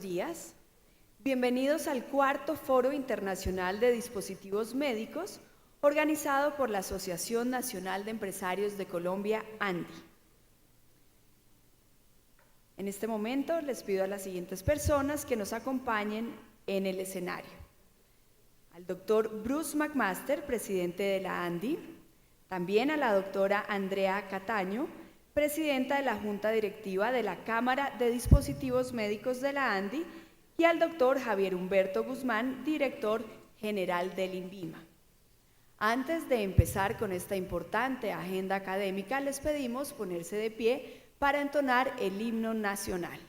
días. Bienvenidos al cuarto Foro Internacional de Dispositivos Médicos, organizado por la Asociación Nacional de Empresarios de Colombia, ANDI. En este momento les pido a las siguientes personas que nos acompañen en el escenario. Al doctor Bruce McMaster, presidente de la ANDI, también a la doctora Andrea Cataño, presidenta de la Junta Directiva de la Cámara de Dispositivos Médicos de la ANDI, y al doctor Javier Humberto Guzmán, director general del INVIMA. Antes de empezar con esta importante agenda académica, les pedimos ponerse de pie para entonar el himno nacional.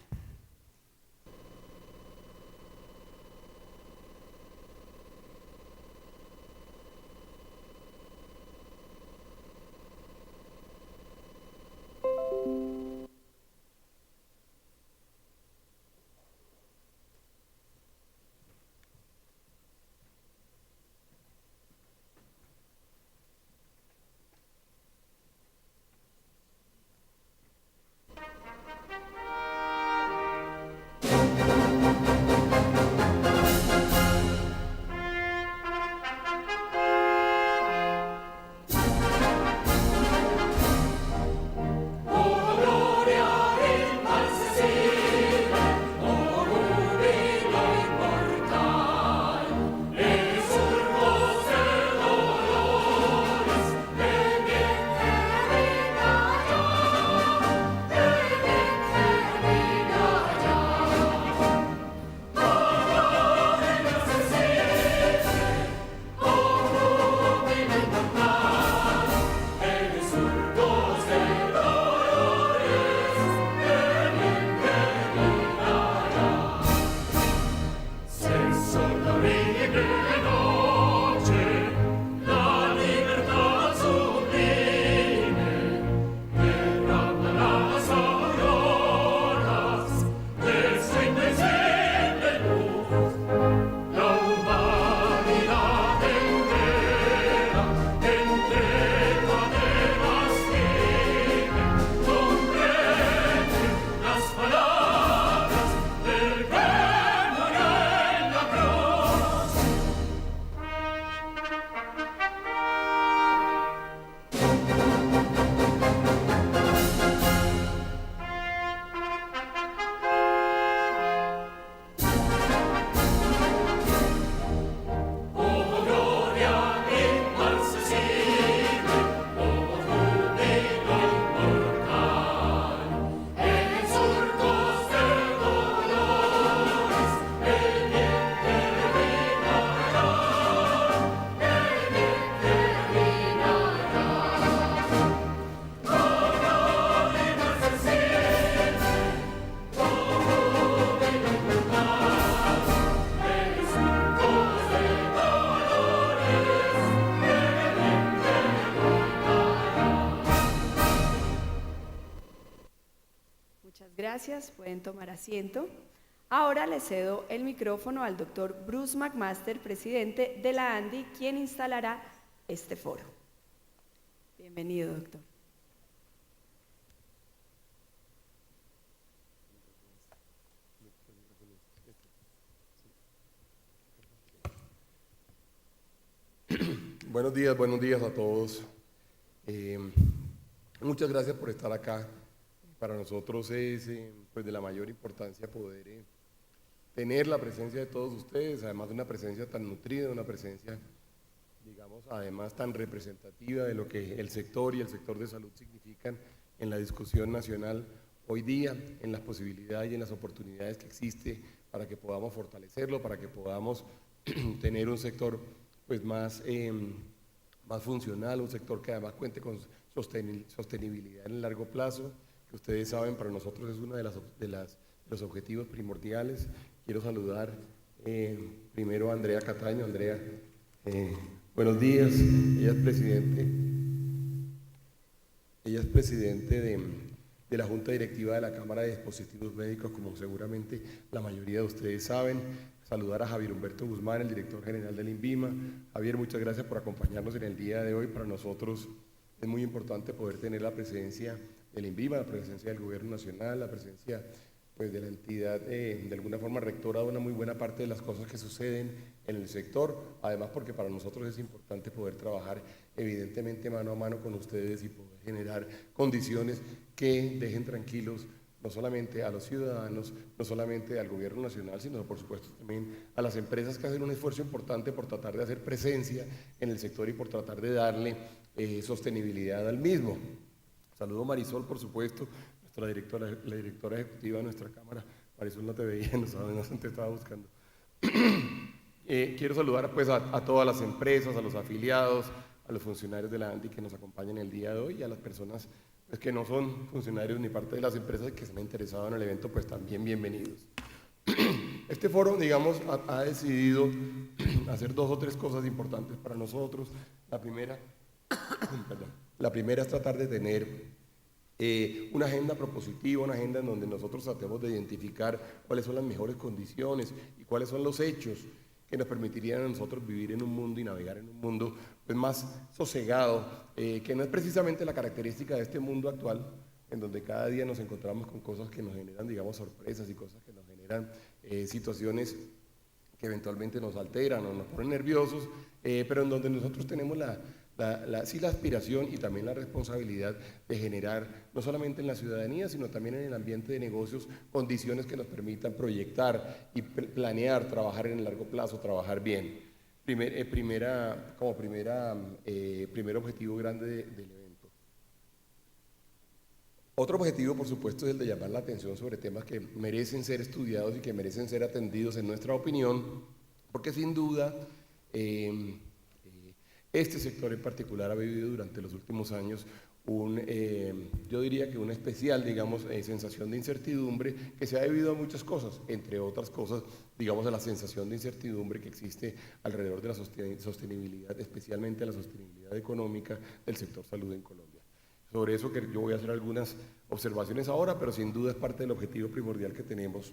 Gracias, pueden tomar asiento. Ahora le cedo el micrófono al doctor Bruce McMaster, presidente de la ANDI, quien instalará este foro. Bienvenido, doctor. Buenos días a todos. Muchas gracias por estar acá. Para nosotros es pues de la mayor importancia poder tener la presencia de todos ustedes, además de una presencia tan nutrida, una presencia, digamos, además tan representativa de lo que el sector y el sector de salud significan en la discusión nacional hoy día, en las posibilidades y en las oportunidades que existe para que podamos fortalecerlo, para que podamos tener un sector pues más funcional, un sector que además cuente con sostenibilidad en el largo plazo, que ustedes saben para nosotros es uno de los objetivos primordiales. Quiero saludar primero a Andrea Cataño. Andrea, buenos días. Ella es presidente de la Junta Directiva de la Cámara de Dispositivos Médicos, como seguramente la mayoría de ustedes saben. Saludar a Javier Humberto Guzmán, el director general del INVIMA. Javier, muchas gracias por acompañarnos en el día de hoy. Para nosotros es muy importante poder tener la presencia del INVIMA, la presencia del Gobierno Nacional, la presencia pues, de la entidad, de alguna forma rectora de una muy buena parte de las cosas que suceden en el sector, además porque para nosotros es importante poder trabajar evidentemente mano a mano con ustedes y poder generar condiciones que dejen tranquilos no solamente a los ciudadanos, no solamente al gobierno nacional, sino por supuesto también a las empresas que hacen un esfuerzo importante por tratar de hacer presencia en el sector y por tratar de darle sostenibilidad al mismo. Saludo a Marisol, por supuesto, nuestra directora, la directora ejecutiva de nuestra Cámara. Marisol, no te veía, no te estaba buscando. Quiero saludar pues a todas las empresas, a los afiliados, a los funcionarios de la ANDI que nos acompañan el día de hoy y a las personas pues, que no son funcionarios ni parte de las empresas que se han interesado en el evento, pues también bienvenidos. Este foro, digamos, ha decidido hacer 2 o 3 cosas importantes para nosotros. La primera es tratar de tener una agenda propositiva, una agenda en donde nosotros tratemos de identificar cuáles son las mejores condiciones y cuáles son los hechos que nos permitirían a nosotros vivir en un mundo y navegar en un mundo pues, más sosegado, que no es precisamente la característica de este mundo actual, en donde cada día nos encontramos con cosas que nos generan, digamos, sorpresas y cosas que nos generan situaciones que eventualmente nos alteran o nos ponen nerviosos, pero en donde nosotros tenemos sí la aspiración y también la responsabilidad de generar, no solamente en la ciudadanía, sino también en el ambiente de negocios, condiciones que nos permitan proyectar y planear, trabajar en el largo plazo, trabajar bien. Primer objetivo grande del evento. Otro objetivo, por supuesto, es el de llamar la atención sobre temas que merecen ser estudiados y que merecen ser atendidos en nuestra opinión, porque sin duda este sector en particular ha vivido durante los últimos años yo diría que una especial, digamos, sensación de incertidumbre que se ha debido a muchas cosas, entre otras cosas, digamos, a la sensación de incertidumbre que existe alrededor de la sostenibilidad, especialmente la sostenibilidad económica del sector salud en Colombia. Sobre eso que yo voy a hacer algunas observaciones ahora, pero sin duda es parte del objetivo primordial que tenemos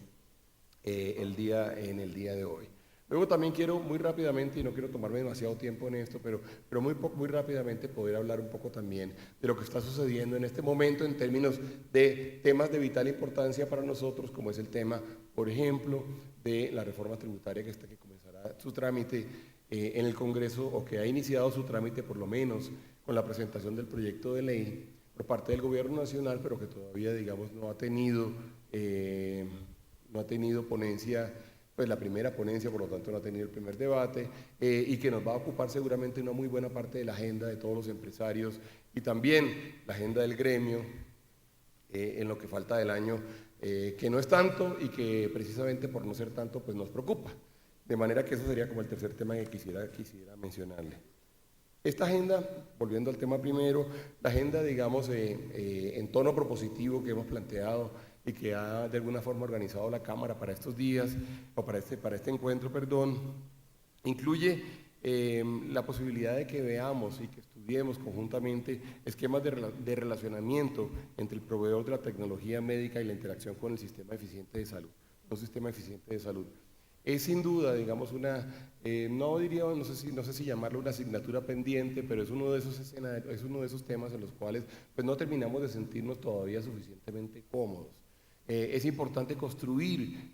en el día de hoy. Luego también quiero muy rápidamente, y no quiero tomarme demasiado tiempo en esto, pero muy rápidamente poder hablar un poco también de lo que está sucediendo en este momento en términos de temas de vital importancia para nosotros, como es el tema, por ejemplo, de la reforma tributaria que comenzará su trámite en el Congreso, o que ha iniciado su trámite por lo menos con la presentación del proyecto de ley por parte del Gobierno Nacional, pero que todavía, digamos, no ha tenido ponencia, pues la primera ponencia, por lo tanto no ha tenido el primer debate, y que nos va a ocupar seguramente una muy buena parte de la agenda de todos los empresarios y también la agenda del gremio en lo que falta del año, que no es tanto y que precisamente por no ser tanto pues nos preocupa. De manera que eso sería como el tercer tema que quisiera mencionarle. Esta agenda, volviendo al tema primero, la agenda, digamos, en tono propositivo que hemos planteado y que ha de alguna forma organizado la Cámara para estos días, o para este encuentro, perdón, incluye la posibilidad de que veamos y que estudiemos conjuntamente esquemas de relacionamiento entre el proveedor de la tecnología médica y la interacción con el sistema eficiente de salud, un sistema eficiente de salud. Es sin duda, digamos, no sé si llamarlo una asignatura pendiente, pero es uno de esos temas en los cuales pues, no terminamos de sentirnos todavía suficientemente cómodos. Es importante construir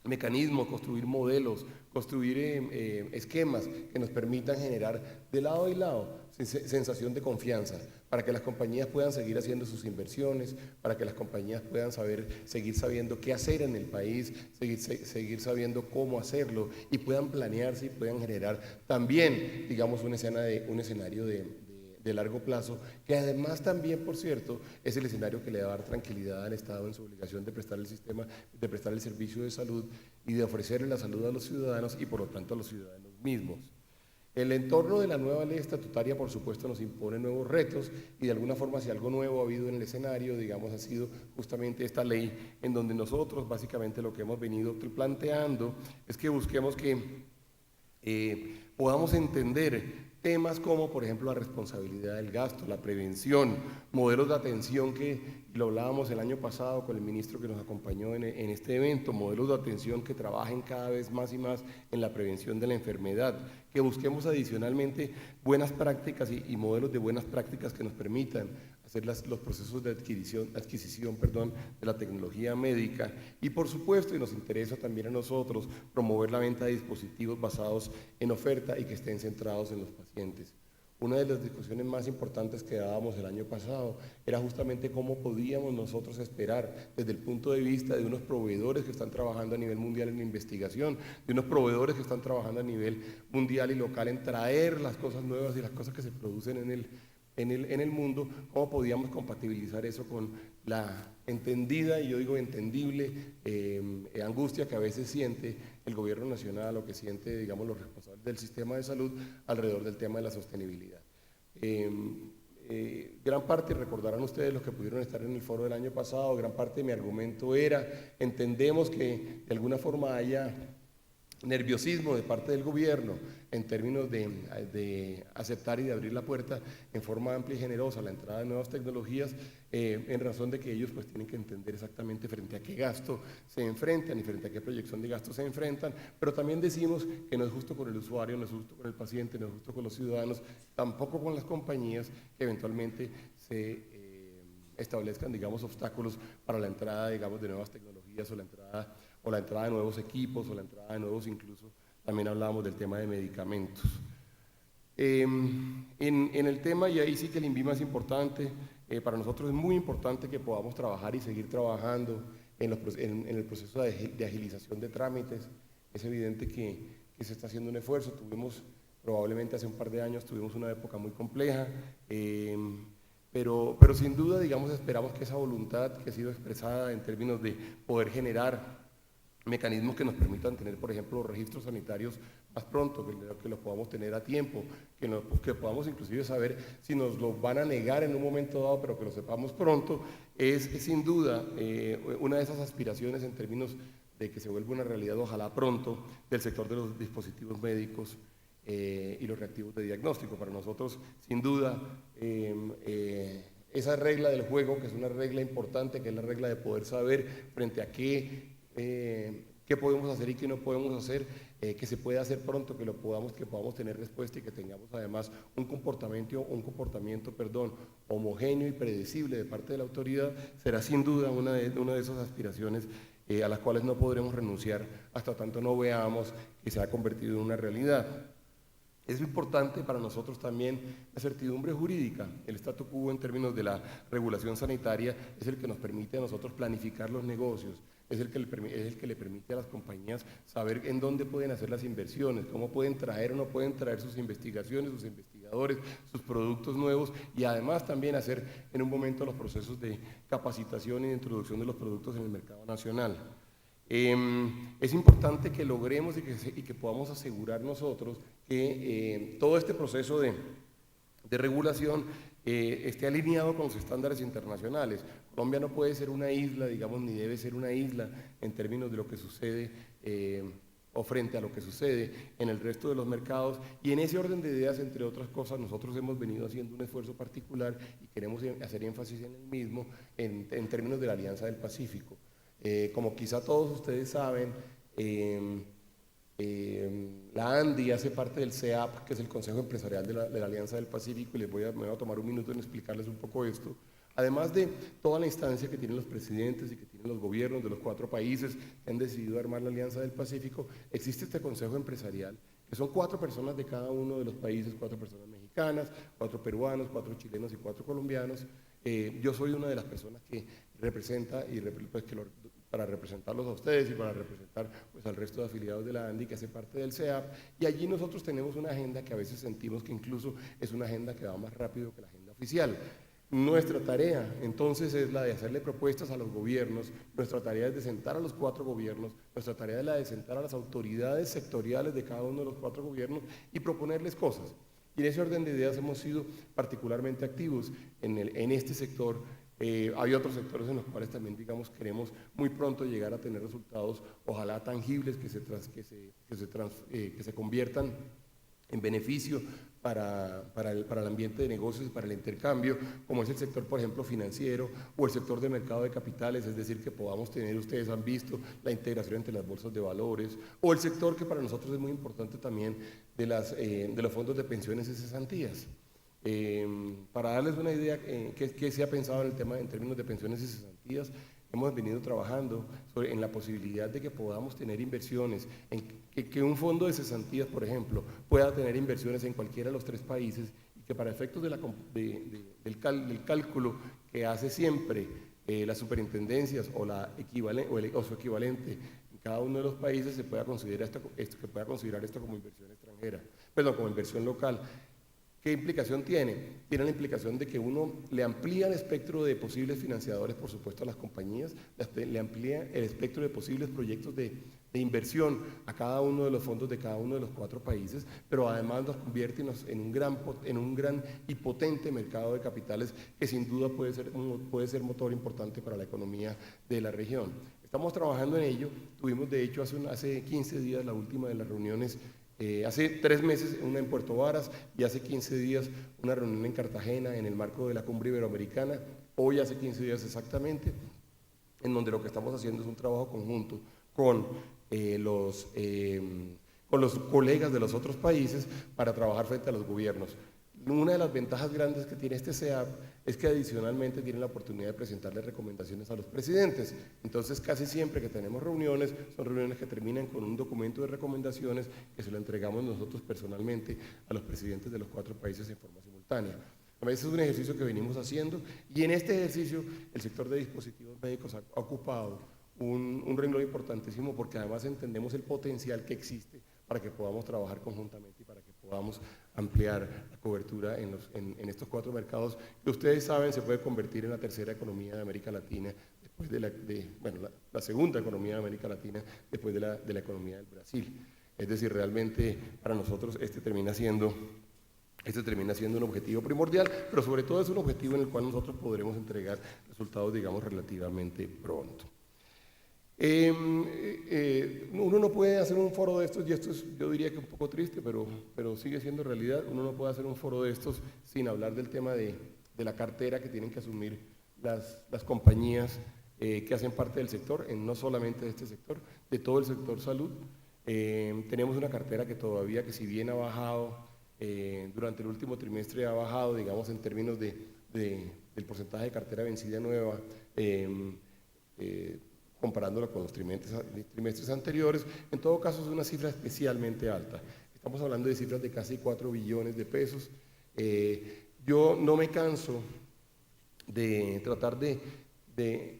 mecanismos, construir modelos, construir esquemas que nos permitan generar de lado y lado sensación de confianza, para que las compañías puedan seguir haciendo sus inversiones, para que las compañías puedan seguir sabiendo qué hacer en el país, seguir sabiendo cómo hacerlo y puedan planearse y puedan generar también, digamos, un escenario de largo plazo, que además también, por cierto, es el escenario que le va a dar tranquilidad al Estado en su obligación de prestar el servicio de salud y de ofrecerle la salud a los ciudadanos y por lo tanto a los ciudadanos mismos. El entorno de la nueva ley estatutaria, por supuesto, nos impone nuevos retos y de alguna forma si algo nuevo ha habido en el escenario, digamos, ha sido justamente esta ley en donde nosotros básicamente lo que hemos venido planteando es que busquemos que podamos entender temas como, por ejemplo, la responsabilidad del gasto, la prevención, modelos de atención que lo hablábamos el año pasado con el ministro que nos acompañó en este evento, modelos de atención que trabajen cada vez más y más en la prevención de la enfermedad, que busquemos adicionalmente buenas prácticas y modelos de buenas prácticas que nos permitan hacer los procesos de adquisición de la tecnología médica y por supuesto, y nos interesa también a nosotros, promover la venta de dispositivos basados en oferta y que estén centrados en los pacientes. Una de las discusiones más importantes que dábamos el año pasado era justamente cómo podíamos nosotros esperar desde el punto de vista de unos proveedores que están trabajando a nivel mundial en investigación, de unos proveedores que están trabajando a nivel mundial y local en traer las cosas nuevas y las cosas que se producen en el mundo, cómo podíamos compatibilizar eso con la entendida, y yo digo entendible, angustia que a veces siente el gobierno nacional o que siente, digamos, los responsables del sistema de salud alrededor del tema de la sostenibilidad. Gran parte, recordarán ustedes los que pudieron estar en el foro del año pasado, gran parte de mi argumento era, entendemos que de alguna forma haya nerviosismo de parte del gobierno en términos de aceptar y de abrir la puerta en forma amplia y generosa a la entrada de nuevas tecnologías, en razón de que ellos pues tienen que entender exactamente frente a qué gasto se enfrentan y frente a qué proyección de gasto se enfrentan, pero también decimos que no es justo con el usuario, no es justo con el paciente, no es justo con los ciudadanos, tampoco con las compañías que eventualmente se establezcan, digamos, obstáculos para la entrada, digamos, de nuevas tecnologías o la entrada de nuevos equipos o la entrada de nuevos, incluso también hablábamos del tema de medicamentos. En el tema, y ahí sí que el INVIMA es importante, para nosotros es muy importante que podamos trabajar y seguir trabajando en el proceso de agilización de trámites. Es evidente que se está haciendo un esfuerzo, probablemente hace un par de años tuvimos una época muy compleja, pero sin duda, digamos, esperamos que esa voluntad que ha sido expresada en términos de poder generar mecanismos que nos permitan tener, por ejemplo, los registros sanitarios más pronto, que los podamos tener a tiempo, que podamos inclusive saber si nos los van a negar en un momento dado, pero que lo sepamos pronto, es sin duda una de esas aspiraciones en términos de que se vuelva una realidad, ojalá pronto, del sector de los dispositivos médicos y los reactivos de diagnóstico. Para nosotros, sin duda, esa regla del juego, que es una regla importante, que es la regla de poder saber frente a qué podemos hacer y qué no podemos hacer, que se pueda hacer pronto, que podamos tener respuesta y que tengamos además un comportamiento homogéneo y predecible de parte de la autoridad, será sin duda una de esas aspiraciones a las cuales no podremos renunciar hasta tanto no veamos que se ha convertido en una realidad. Es importante para nosotros también la certidumbre jurídica. El statu quo en términos de la regulación sanitaria es el que nos permite a nosotros planificar los negocios, es el que le permite a las compañías saber en dónde pueden hacer las inversiones, cómo pueden traer o no pueden traer sus investigaciones, sus investigadores, sus productos nuevos y además también hacer en un momento los procesos de capacitación y de introducción de los productos en el mercado nacional. Es importante que logremos y que podamos asegurar nosotros que todo este proceso de regulación esté alineado con los estándares internacionales. Colombia no puede ser una isla, digamos, ni debe ser una isla en términos de lo que sucede o frente a lo que sucede en el resto de los mercados, y en ese orden de ideas, entre otras cosas, nosotros hemos venido haciendo un esfuerzo particular y queremos hacer énfasis en el mismo en términos de la Alianza del Pacífico. Como quizá todos ustedes saben, la ANDI hace parte del CEAP, que es el Consejo Empresarial de la Alianza del Pacífico, y me voy a tomar un minuto en explicarles un poco esto. Además de toda la instancia que tienen los presidentes y que tienen los gobiernos de los 4 países que han decidido armar la Alianza del Pacífico, existe este Consejo Empresarial, que son 4 personas de cada uno de los países, 4 personas mexicanas, 4 peruanos, 4 chilenos y 4 colombianos. Yo soy una de las personas que representa para representarlos a ustedes y para representar pues, al resto de afiliados de la ANDI que hace parte del CEAP, y allí nosotros tenemos una agenda que a veces sentimos que incluso es una agenda que va más rápido que la agenda oficial. Nuestra tarea entonces es la de hacerle propuestas a los gobiernos, nuestra tarea es de sentar a los 4 gobiernos, nuestra tarea es la de sentar a las autoridades sectoriales de cada uno de los 4 gobiernos y proponerles cosas. Y en ese orden de ideas hemos sido particularmente activos en este sector. Hay otros sectores en los cuales también, digamos, queremos muy pronto llegar a tener resultados, ojalá tangibles, que se conviertan en beneficio para el ambiente de negocios y para el intercambio, como es el sector, por ejemplo, financiero o el sector de mercado de capitales, es decir, que podamos tener, ustedes han visto, la integración entre las bolsas de valores, o el sector que para nosotros es muy importante también de los fondos de pensiones y cesantías. Para darles una idea, ¿qué se ha pensado en el tema en términos de pensiones y cesantías? Hemos venido trabajando en la posibilidad de que podamos tener inversiones, que un fondo de cesantías, por ejemplo, pueda tener inversiones en cualquiera de los 3 países y que para efectos del cálculo que hace siempre las superintendencias o su equivalente en cada uno de los países se pueda considerar esto como inversión extranjera, perdón, como inversión local. ¿Qué implicación tiene? Tiene la implicación de que uno le amplía el espectro de posibles financiadores, por supuesto, a las compañías, le amplía el espectro de posibles proyectos de inversión a cada uno de los fondos de cada uno de los 4 países, pero además nos convierte en un gran y potente mercado de capitales que sin duda puede ser motor importante para la economía de la región. Estamos trabajando en ello. Tuvimos, de hecho, hace 15 días la última de las reuniones. Hace 3 meses una en Puerto Varas y hace 15 días una reunión en Cartagena en el marco de la Cumbre Iberoamericana, hoy hace 15 días exactamente, en donde lo que estamos haciendo es un trabajo conjunto con los colegas de los otros países para trabajar frente a los gobiernos. Una de las ventajas grandes que tiene este CEAP es que adicionalmente tienen la oportunidad de presentarle recomendaciones a los presidentes. Entonces, casi siempre que tenemos reuniones, son reuniones que terminan con un documento de recomendaciones que se lo entregamos nosotros personalmente a los presidentes de los 4 países en forma simultánea. Ese es un ejercicio que venimos haciendo y en este ejercicio el sector de dispositivos médicos ha ocupado un renglón importantísimo porque además entendemos el potencial que existe para que podamos trabajar conjuntamente y para que podamos ampliar la cobertura en estos 4 mercados que ustedes saben se puede convertir en la tercera economía de América Latina, después la segunda economía de América Latina, después de la economía del Brasil. Es decir, realmente para nosotros este termina siendo un objetivo primordial, pero sobre todo es un objetivo en el cual nosotros podremos entregar resultados, digamos, relativamente pronto. Uno no puede hacer un foro de estos, y esto es, yo diría que un poco triste, pero sigue siendo realidad. Uno no puede hacer un foro de estos sin hablar del tema de la cartera que tienen que asumir las compañías que hacen parte del sector, no solamente de este sector, de todo el sector salud. Tenemos una cartera que todavía, que si bien ha bajado, durante el último trimestre ha bajado, digamos, en términos del porcentaje de cartera vencida nueva, comparándolo con los trimestres anteriores. En todo caso es una cifra especialmente alta. Estamos hablando de cifras de casi 4 billones de pesos. Yo no me canso de tratar de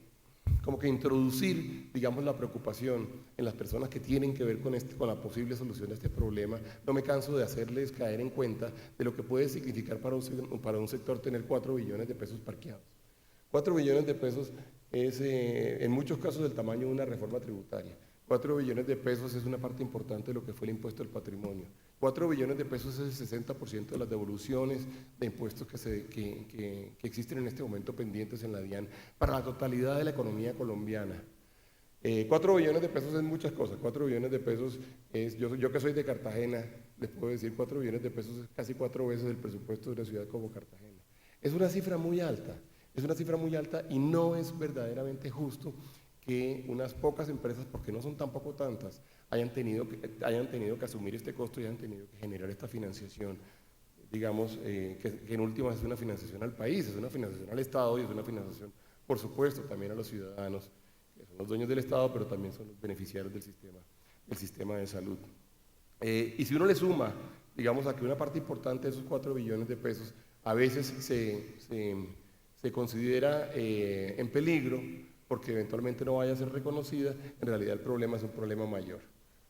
como que introducir, digamos, la preocupación en las personas que tienen que ver con la posible solución de este problema. No me canso de hacerles caer en cuenta de lo que puede significar para un sector tener 4 billones de pesos parqueados. 4 billones de pesos es en muchos casos el tamaño de una reforma tributaria. 4 billones de pesos es una parte importante de lo que fue el impuesto al patrimonio. 4 billones de pesos es el 60% de las devoluciones de impuestos que existen en este momento pendientes en la DIAN para la totalidad de la economía colombiana. 4 billones de pesos es muchas cosas. 4 billones de pesos es, yo que soy de Cartagena, les puedo decir 4 billones de pesos es casi 4 veces el presupuesto de una ciudad como Cartagena. Es una cifra muy alta. Es una cifra muy alta y no es verdaderamente justo que unas pocas empresas, porque no son tampoco tantas, hayan tenido que asumir este costo y hayan tenido que generar esta financiación, digamos, que en últimas es una financiación al país, es una financiación al Estado y es una financiación, por supuesto, también a los ciudadanos, que son los dueños del Estado, pero también son los beneficiarios del sistema de salud. Y si uno le suma, digamos, a que una parte importante de esos 4 billones de pesos a veces se considera en peligro porque eventualmente no vaya a ser reconocida, en realidad el problema es un problema mayor.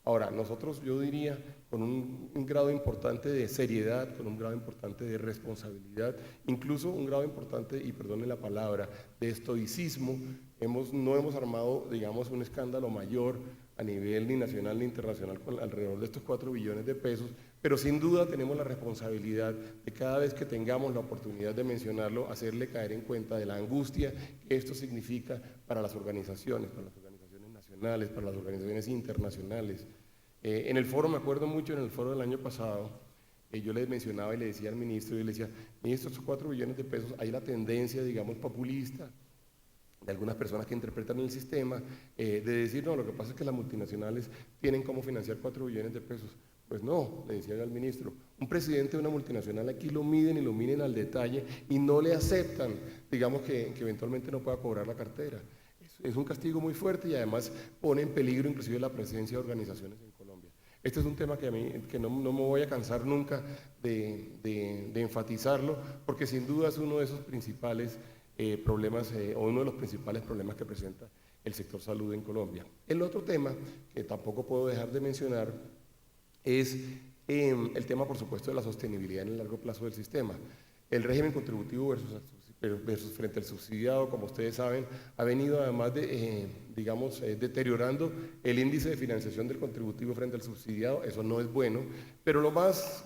Ahora, nosotros, yo diría, con un grado importante de seriedad, con un grado importante de responsabilidad, incluso un grado importante, y perdonen la palabra, de estoicismo, no hemos armado, digamos, un escándalo mayor a nivel ni nacional ni internacional alrededor de estos 4 billones de pesos, pero sin duda tenemos la responsabilidad de cada vez que tengamos la oportunidad de mencionarlo, hacerle caer en cuenta de la angustia que esto significa para las organizaciones nacionales, para las organizaciones internacionales. En el foro, me acuerdo mucho, en el foro del año pasado, yo les mencionaba y le decía al ministro, y le decía, ministro, estos 4 billones de pesos, hay la tendencia, digamos, populista, de algunas personas que interpretan el sistema, de decir, no, lo que pasa es que las multinacionales tienen cómo financiar 4 billones de pesos. Pues no, le decía al ministro, un presidente de una multinacional aquí lo miden y lo miden al detalle y no le aceptan, digamos, que eventualmente no pueda cobrar la cartera. Es un castigo muy fuerte y además pone en peligro inclusive la presencia de organizaciones en Colombia. Este es un tema que a mí que no me voy a cansar nunca de enfatizarlo, porque sin duda es uno de esos principales problemas o uno de los principales problemas que presenta el sector salud en Colombia. El otro tema que tampoco puedo dejar de mencionar es el tema, por supuesto, de la sostenibilidad en el largo plazo del sistema. El régimen contributivo versus frente al subsidiado, como ustedes saben, ha venido además de, digamos, deteriorando el índice de financiación del contributivo frente al subsidiado. Eso no es bueno, pero lo más,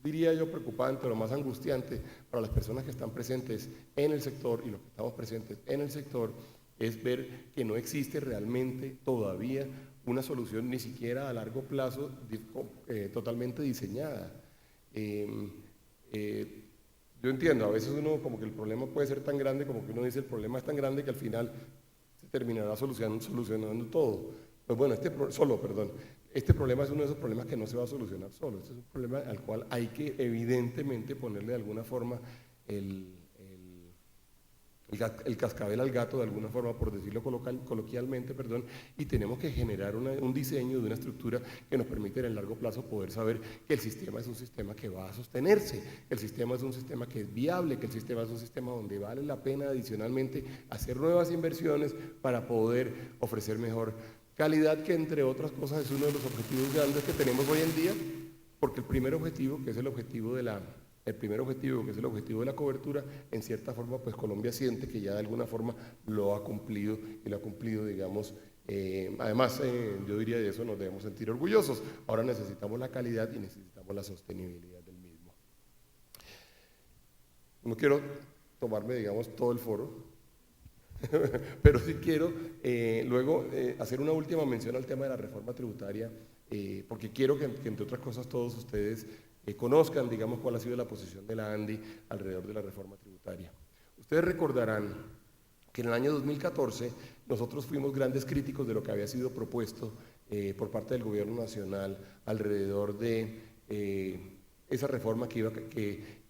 diría yo, preocupante, lo más angustiante para las personas que están presentes en el sector y los que estamos presentes en el sector es ver que no existe realmente todavía una solución ni siquiera a largo plazo totalmente diseñada. Yo entiendo, a veces uno como que el problema puede ser tan grande, como que uno dice el problema es tan grande que al final se terminará solucionando todo. Pues bueno, este problema es uno de esos problemas que no se va a solucionar solo. Este es un problema al cual hay que evidentemente ponerle de alguna forma el cascabel al gato, de alguna forma, por decirlo coloquialmente, y tenemos que generar un diseño de una estructura que nos permite en el largo plazo poder saber que el sistema es un sistema que va a sostenerse, que el sistema es un sistema que es viable, que el sistema es un sistema donde vale la pena adicionalmente hacer nuevas inversiones para poder ofrecer mejor calidad, que entre otras cosas es uno de los objetivos grandes que tenemos hoy en día, porque el primer objetivo, que es el objetivo de la cobertura, en cierta forma, pues Colombia siente que ya de alguna forma lo ha cumplido y lo ha cumplido, digamos, además, yo diría de eso nos debemos sentir orgullosos. Ahora necesitamos la calidad y necesitamos la sostenibilidad del mismo. No quiero tomarme, digamos, todo el foro, pero sí quiero luego hacer una última mención al tema de la reforma tributaria, porque quiero que entre otras cosas todos ustedes conozcan, digamos, cuál ha sido la posición de la ANDI alrededor de la reforma tributaria. Ustedes recordarán que en el año 2014 nosotros fuimos grandes críticos de lo que había sido propuesto por parte del gobierno nacional alrededor de esa reforma que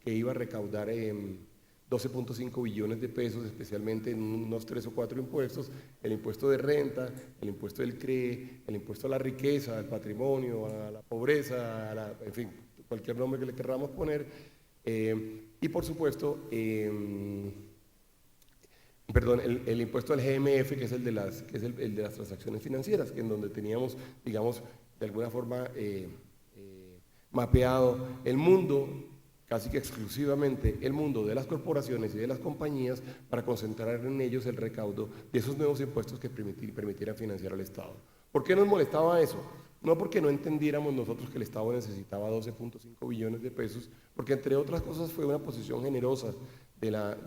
iba a recaudar 12.5 billones de pesos, especialmente en unos 3 o 4 impuestos: el impuesto de renta, el impuesto del CRE, el impuesto a la riqueza, al patrimonio, a la pobreza, en fin, cualquier nombre que le querramos poner, y por supuesto, el impuesto al GMF, que es el de las transacciones financieras, que en donde teníamos, digamos, de alguna forma mapeado el mundo, casi que exclusivamente el mundo de las corporaciones y de las compañías, para concentrar en ellos el recaudo de esos nuevos impuestos que permitieran financiar al Estado. ¿Por qué nos molestaba eso? No porque no entendiéramos nosotros que el Estado necesitaba 12.5 billones de pesos, porque entre otras cosas fue una posición generosa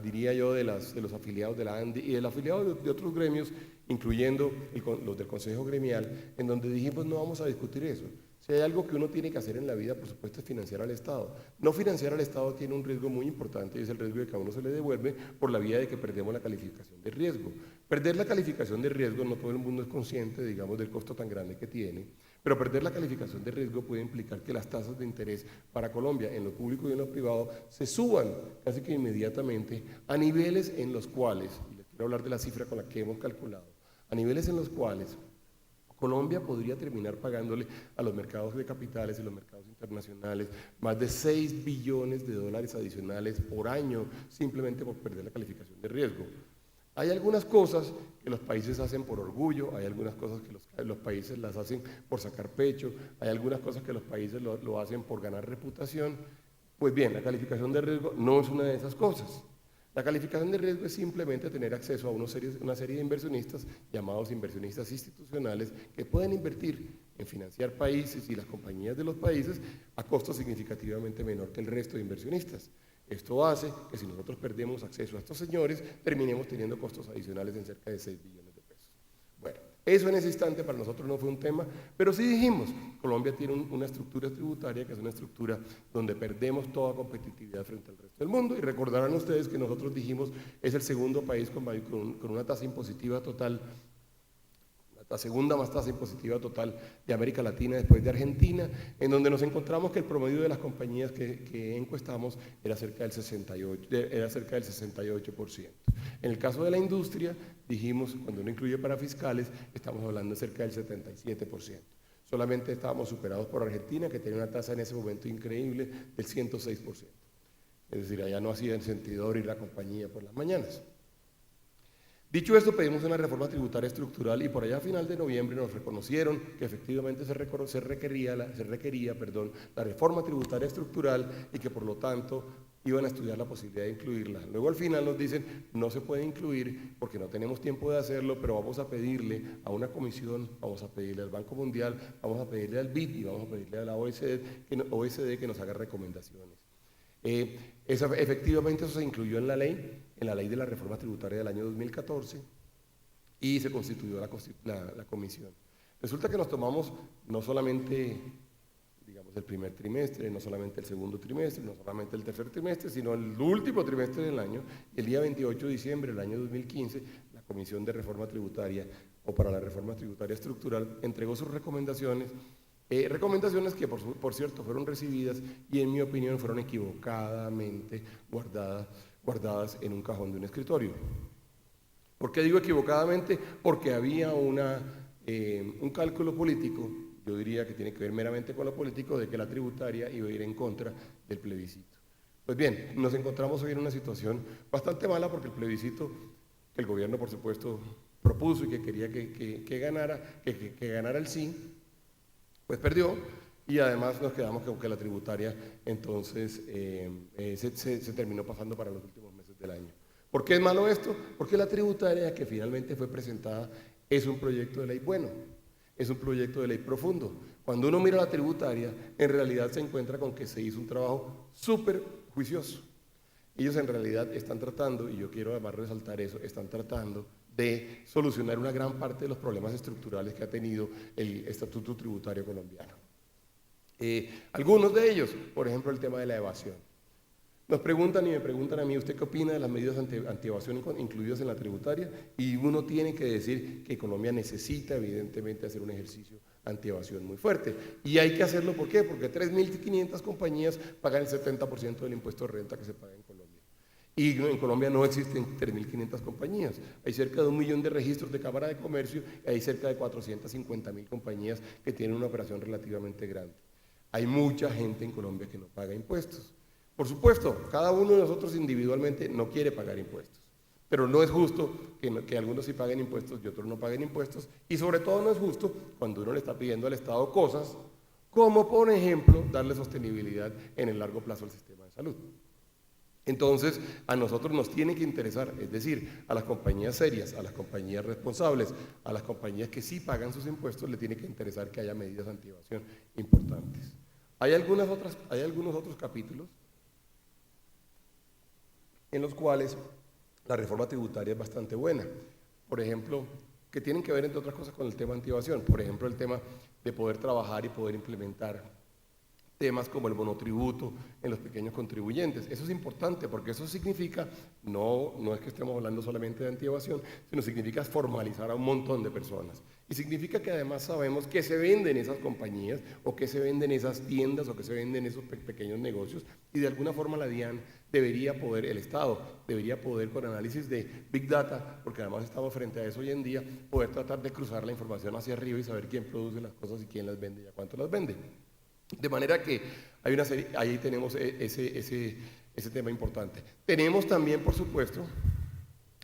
diría yo, de los afiliados de la ANDI y del afiliado de otros gremios, incluyendo los del Consejo Gremial, en donde dijimos no vamos a discutir eso. Si hay algo que uno tiene que hacer en la vida, por supuesto, es financiar al Estado. No financiar al Estado tiene un riesgo muy importante, y es el riesgo de que a uno se le devuelve por la vía de que perdemos la calificación de riesgo. Perder la calificación de riesgo, no todo el mundo es consciente, digamos, del costo tan grande que tiene, pero perder la calificación de riesgo puede implicar que las tasas de interés para Colombia, en lo público y en lo privado, se suban casi que inmediatamente a niveles en los cuales, y les quiero hablar de la cifra con la que hemos calculado, a niveles en los cuales Colombia podría terminar pagándole a los mercados de capitales y los mercados internacionales más de 6 billones de dólares adicionales por año, simplemente por perder la calificación de riesgo. Hay algunas cosas que los países hacen por orgullo, hay algunas cosas que los países las hacen por sacar pecho, hay algunas cosas que los países lo hacen por ganar reputación. Pues bien, la calificación de riesgo no es una de esas cosas. La calificación de riesgo es simplemente tener acceso a una serie de inversionistas, llamados inversionistas institucionales, que pueden invertir en financiar países y las compañías de los países a costo significativamente menor que el resto de inversionistas. Esto hace que si nosotros perdemos acceso a estos señores, terminemos teniendo costos adicionales en cerca de 6 billones de pesos. Bueno, Eso en ese instante para nosotros no fue un tema, pero sí dijimos, Colombia tiene una estructura tributaria que es una estructura donde perdemos toda competitividad frente al resto del mundo, y recordarán ustedes que nosotros dijimos es el segundo país con una tasa impositiva total, la segunda más tasa impositiva total de América Latina después de Argentina, en donde nos encontramos que el promedio de las compañías que encuestamos era cerca del 68%. En el caso de la industria, dijimos, cuando uno incluye parafiscales, estamos hablando de cerca del 77%. Solamente estábamos superados por Argentina, que tenía una tasa en ese momento increíble del 106%. Es decir, allá no hacía sentido abrir la compañía por las mañanas. Dicho esto, pedimos una reforma tributaria estructural y por allá a final de noviembre nos reconocieron que efectivamente se requería la reforma tributaria estructural y que por lo tanto iban a estudiar la posibilidad de incluirla. Luego al final nos dicen, no se puede incluir porque no tenemos tiempo de hacerlo, pero vamos a pedirle a una comisión, vamos a pedirle al Banco Mundial, vamos a pedirle al BID y vamos a pedirle a la OECD que nos haga recomendaciones. Efectivamente eso se incluyó en la ley de la reforma tributaria del año 2014 y se constituyó la comisión. Resulta que nos tomamos no solamente, digamos, el primer trimestre, no solamente el segundo trimestre, no solamente el tercer trimestre, sino el último trimestre del año, y el día 28 de diciembre del año 2015, la Comisión de Reforma Tributaria o para la Reforma Tributaria Estructural entregó sus recomendaciones. Recomendaciones que, por cierto, fueron recibidas y, en mi opinión, fueron equivocadamente guardadas en un cajón de un escritorio. ¿Por qué digo equivocadamente? Porque había un cálculo político, yo diría que tiene que ver meramente con lo político, de que la tributaria iba a ir en contra del plebiscito. Pues bien, nos encontramos hoy en una situación bastante mala porque el plebiscito, que el gobierno, por supuesto, propuso y que quería que ganara el sí, pues perdió, y además nos quedamos con que la tributaria entonces se terminó pasando para los últimos meses del año. ¿Por qué es malo esto? Porque la tributaria que finalmente fue presentada es un proyecto de ley bueno, es un proyecto de ley profundo. Cuando uno mira la tributaria, en realidad se encuentra con que se hizo un trabajo súper juicioso. Ellos en realidad están tratando, y yo quiero además resaltar eso, están tratando de solucionar una gran parte de los problemas estructurales que ha tenido el estatuto tributario colombiano. Algunos de ellos, por ejemplo, el tema de la evasión. Nos preguntan y me preguntan a mí, ¿usted qué opina de las medidas anti-evasión incluidas en la tributaria? Y uno tiene que decir que Colombia necesita evidentemente hacer un ejercicio anti-evasión muy fuerte. Y hay que hacerlo, ¿por qué? Porque 3.500 compañías pagan el 70% del impuesto de renta que se paga en Colombia. Y en Colombia no existen 3.500 compañías. Hay cerca de 1 millón de registros de Cámara de Comercio y hay cerca de 450.000 compañías que tienen una operación relativamente grande. Hay mucha gente en Colombia que no paga impuestos. Por supuesto, cada uno de nosotros individualmente no quiere pagar impuestos, pero no es justo que algunos sí paguen impuestos y otros no paguen impuestos, y sobre todo no es justo cuando uno le está pidiendo al Estado cosas como, por ejemplo, darle sostenibilidad en el largo plazo al sistema de salud. Entonces, a nosotros nos tiene que interesar, es decir, a las compañías serias, a las compañías responsables, a las compañías que sí pagan sus impuestos, le tiene que interesar que haya medidas anti-evasión importantes. Hay algunos otros capítulos en los cuales la reforma tributaria es bastante buena. Por ejemplo, que tienen que ver, entre otras cosas, con el tema anti-evasión. Por ejemplo, el tema de poder trabajar y poder implementar temas como el monotributo en los pequeños contribuyentes. Eso es importante porque eso significa, no es que estemos hablando solamente de anti-evasión, sino significa formalizar a un montón de personas. Y significa que además sabemos que se venden esas compañías o que se venden esas tiendas o que se venden esos pequeños negocios, y de alguna forma la DIAN debería poder, el Estado debería poder, con análisis de Big Data, porque además estamos frente a eso hoy en día, poder tratar de cruzar la información hacia arriba y saber quién produce las cosas y quién las vende y a cuánto las vende. De manera que hay una serie, ahí tenemos ese tema importante. Tenemos también, por supuesto,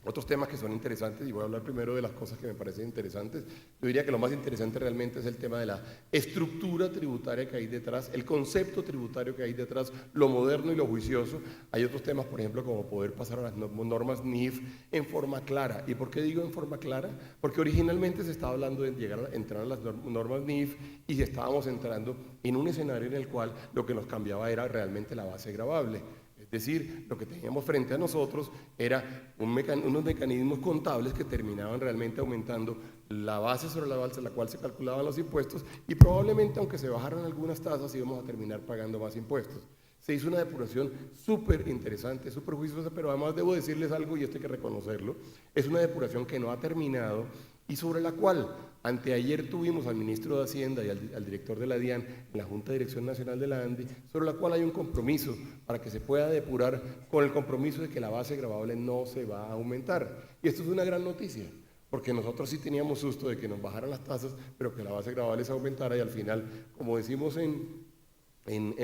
otros temas que son interesantes, y voy a hablar primero de las cosas que me parecen interesantes. Yo diría que lo más interesante realmente es el tema de la estructura tributaria que hay detrás, el concepto tributario que hay detrás, lo moderno y lo juicioso. Hay otros temas, por ejemplo, como poder pasar a las normas NIF en forma clara. ¿Y por qué digo en forma clara? Porque originalmente se estaba hablando de entrar a las normas NIF y estábamos entrando en un escenario en el cual lo que nos cambiaba era realmente la base gravable. Es Es decir, lo que teníamos frente a nosotros era unos mecanismos contables que terminaban realmente aumentando la base sobre la cual se calculaban los impuestos y probablemente, aunque se bajaran algunas tasas, íbamos a terminar pagando más impuestos. Se hizo una depuración súper interesante, súper juiciosa, pero además debo decirles algo, y esto hay que reconocerlo, es una depuración que no ha terminado y sobre la cual anteayer tuvimos al ministro de Hacienda y al director de la DIAN en la Junta de Dirección Nacional de la ANDI, sobre la cual hay un compromiso para que se pueda depurar con el compromiso de que la base gravable no se va a aumentar. Y esto es una gran noticia, porque nosotros sí teníamos susto de que nos bajaran las tasas, pero que la base gravable se aumentara y al final, como decimos en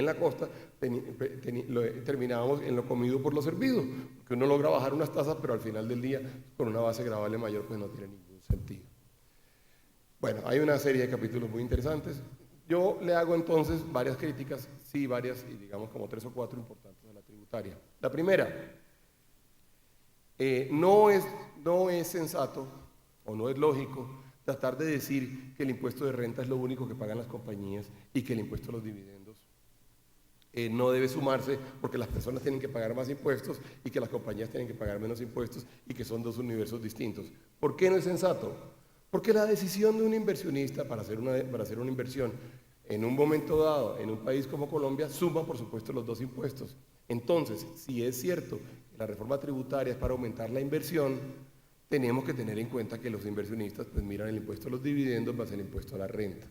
la costa, terminábamos en lo comido por lo servido, porque uno logra bajar unas tasas, pero al final del día, con una base gravable mayor, pues no tiene ningún sentido. Bueno, hay una serie de capítulos muy interesantes. Yo le hago entonces varias críticas, sí, varias, y digamos como 3 o 4 importantes a la tributaria. La primera, no es sensato o no es lógico tratar de decir que el impuesto de renta es lo único que pagan las compañías y que el impuesto a los dividendos no debe sumarse porque las personas tienen que pagar más impuestos y que las compañías tienen que pagar menos impuestos y que son dos universos distintos. ¿Por qué no es sensato? Porque la decisión de un inversionista para hacer una inversión en un momento dado en un país como Colombia suma, por supuesto, los dos impuestos. Entonces, si es cierto que la reforma tributaria es para aumentar la inversión, tenemos que tener en cuenta que los inversionistas pues miran el impuesto a los dividendos más el impuesto a la renta.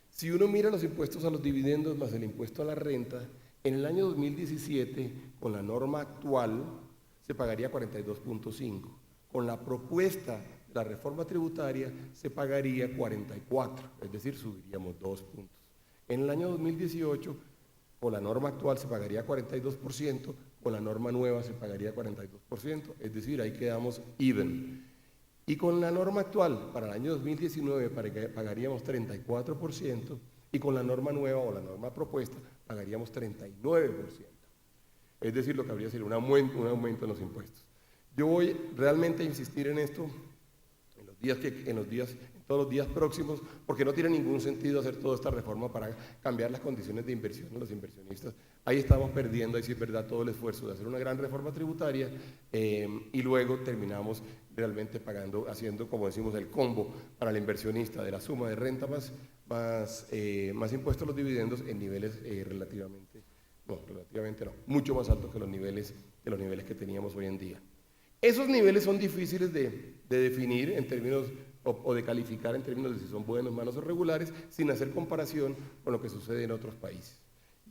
Si uno mira los impuestos a los dividendos más el impuesto a la renta, en el año 2017, con la norma actual, se pagaría 42.5. Con la propuesta de la reforma tributaria, se pagaría 44, es decir, subiríamos 2 puntos. En el año 2018, con la norma actual se pagaría 42%, con la norma nueva se pagaría 42%, es decir, ahí quedamos even. Y con la norma actual, para el año 2019 pagaríamos 34%, y con la norma nueva o la norma propuesta pagaríamos 39%. Es decir, lo que habría sido un aumento en los impuestos. Yo voy realmente a insistir en esto en todos los días próximos, porque no tiene ningún sentido hacer toda esta reforma para cambiar las condiciones de inversión de los inversionistas. Ahí estamos perdiendo, ahí sí es verdad, todo el esfuerzo de hacer una gran reforma tributaria y luego terminamos realmente haciendo, como decimos, el combo para el inversionista de la suma de renta más impuestos a los dividendos en niveles mucho más altos que los niveles que teníamos hoy en día. Esos niveles son difíciles de definir en términos o de calificar en términos de si son buenos, malos o regulares, sin hacer comparación con lo que sucede en otros países.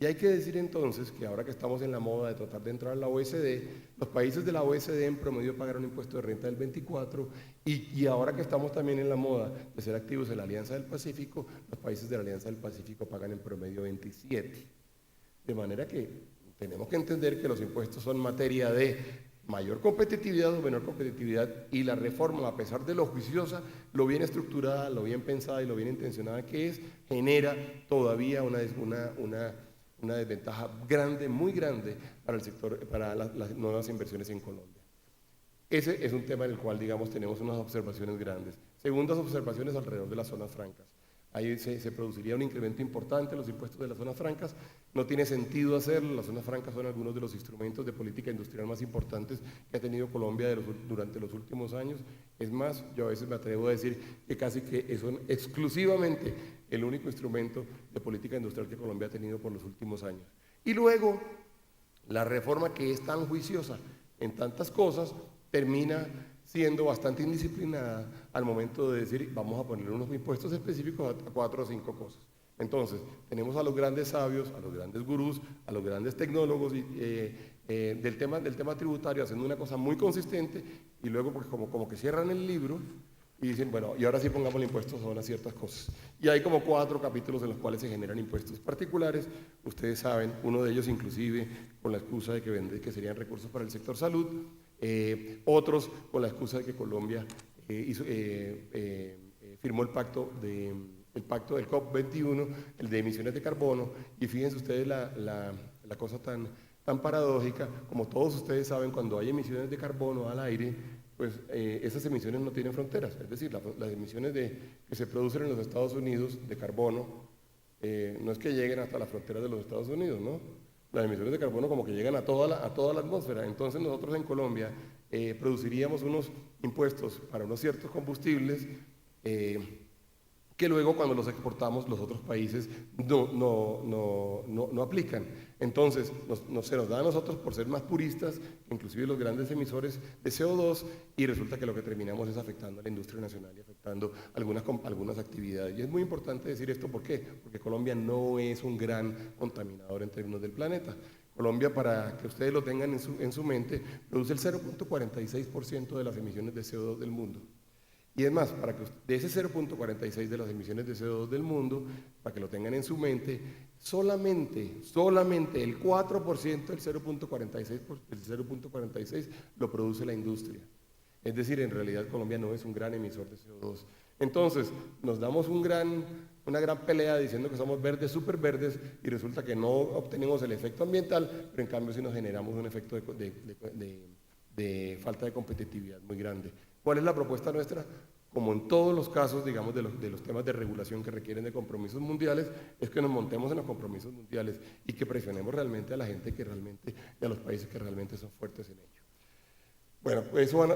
Y hay que decir entonces que ahora que estamos en la moda de tratar de entrar a la OECD, los países de la OECD en promedio pagan un impuesto de renta del 24% y ahora que estamos también en la moda de ser activos en la Alianza del Pacífico, los países de la Alianza del Pacífico pagan en promedio 27%. De manera que tenemos que entender que los impuestos son materia de mayor competitividad o menor competitividad y la reforma, a pesar de lo juiciosa, lo bien estructurada, lo bien pensada y lo bien intencionada que es, genera todavía una desventaja grande, muy grande para el sector, para las nuevas inversiones en Colombia. Ese es un tema en el cual, digamos, tenemos unas observaciones grandes. Segundas observaciones alrededor de las zonas francas. Ahí se produciría un incremento importante en los impuestos de las zonas francas. No tiene sentido hacerlo. Las zonas francas son algunos de los instrumentos de política industrial más importantes que ha tenido Colombia durante los últimos años. Es más, yo a veces me atrevo a decir que casi que son exclusivamente el único instrumento de política industrial que Colombia ha tenido por los últimos años. Y luego, la reforma que es tan juiciosa en tantas cosas termina siendo bastante indisciplinada al momento de decir vamos a poner unos impuestos específicos a 4 o 5 cosas. Entonces, tenemos a los grandes sabios, a los grandes gurús, a los grandes tecnólogos del tema tributario haciendo una cosa muy consistente y luego pues, como que cierran el libro y dicen, bueno, y ahora sí pongamos impuestos a unas ciertas cosas. Y hay como 4 capítulos en los cuales se generan impuestos particulares. Ustedes saben, uno de ellos inclusive con la excusa de que serían recursos para el sector salud. Otros con la excusa de que Colombia firmó el pacto del COP21, el de emisiones de carbono, y fíjense ustedes la cosa tan paradójica, como todos ustedes saben, cuando hay emisiones de carbono al aire, pues esas emisiones no tienen fronteras, es decir, las emisiones que se producen en los Estados Unidos de carbono, no es que lleguen hasta la frontera de los Estados Unidos, ¿no? las emisiones de carbono como que llegan a toda la atmósfera. Entonces nosotros en Colombia produciríamos unos impuestos para unos ciertos combustibles que luego cuando los exportamos los otros países no aplican. Entonces se nos da a nosotros por ser más puristas, inclusive los grandes emisores de CO2, y resulta que lo que terminamos es afectando a la industria nacional y afectando algunas actividades. Y es muy importante decir esto, ¿por qué? Porque Colombia no es un gran contaminador en términos del planeta. Colombia, para que ustedes lo tengan en su mente, produce el 0.46% de las emisiones de CO2 del mundo. Y es más, para que de ese 0.46 de las emisiones de CO2 del mundo, para que lo tengan en su mente, solamente el 4% del 0.46 lo produce la industria. Es decir, en realidad Colombia no es un gran emisor de CO2. Entonces, nos damos una gran pelea diciendo que somos verdes, súper verdes, y resulta que no obtenemos el efecto ambiental, pero en cambio sí nos generamos un efecto de falta de competitividad muy grande. ¿Cuál es la propuesta nuestra? Como en todos los casos, digamos, de los temas de regulación que requieren de compromisos mundiales, es que nos montemos en los compromisos mundiales y que presionemos realmente a la gente y a los países que realmente son fuertes en ello. Bueno,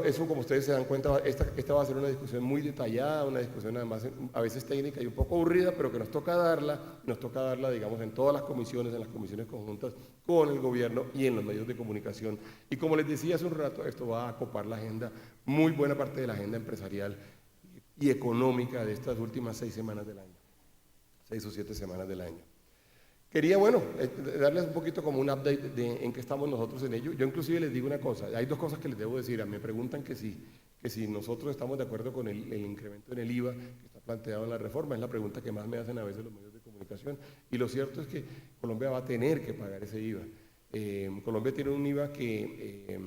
eso como ustedes se dan cuenta, esta va a ser una discusión muy detallada, una discusión además a veces técnica y un poco aburrida, pero que nos toca darla, digamos, en todas las comisiones, en las comisiones conjuntas con el gobierno y en los medios de comunicación. Y como les decía hace un rato, esto va a copar la agenda, muy buena parte de la agenda empresarial y económica de estas últimas 6 semanas del año, 6 o 7 semanas del año. Quería, bueno, darles un poquito como un update en qué estamos nosotros en ello. Yo inclusive les digo una cosa, hay 2 cosas que les debo decir. Me preguntan que si nosotros estamos de acuerdo con el incremento en el IVA que está planteado en la reforma. Es la pregunta que más me hacen a veces los medios de comunicación. Y lo cierto es que Colombia va a tener que pagar ese IVA. Colombia tiene un IVA que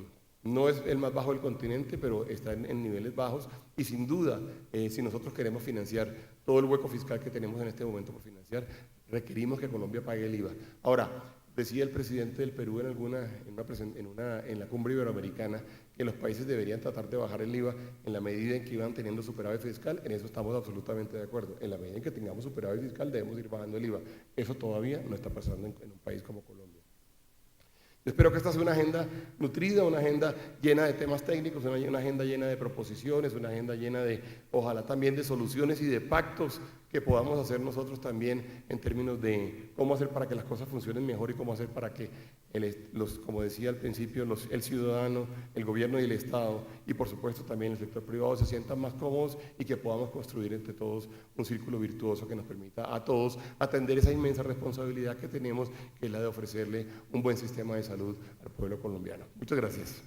no es el más bajo del continente, pero está en niveles bajos, y sin duda, si nosotros queremos financiar todo el hueco fiscal que tenemos en este momento por financiar, requerimos que Colombia pague el IVA. Ahora, decía el presidente del Perú en la cumbre iberoamericana que los países deberían tratar de bajar el IVA en la medida en que iban teniendo superávit fiscal. En eso estamos absolutamente de acuerdo. En la medida en que tengamos superávit fiscal debemos ir bajando el IVA. Eso todavía no está pasando en un país como Colombia. Yo espero que esta sea una agenda nutrida, una agenda llena de temas técnicos, una agenda llena de proposiciones, una agenda llena ojalá también de soluciones y de pactos que podamos hacer nosotros también en términos de cómo hacer para que las cosas funcionen mejor y cómo hacer para que, como decía al principio, el ciudadano, el gobierno y el Estado, y por supuesto también el sector privado, se sientan más cómodos y que podamos construir entre todos un círculo virtuoso que nos permita a todos atender esa inmensa responsabilidad que tenemos, que es la de ofrecerle un buen sistema de salud al pueblo colombiano. Muchas gracias.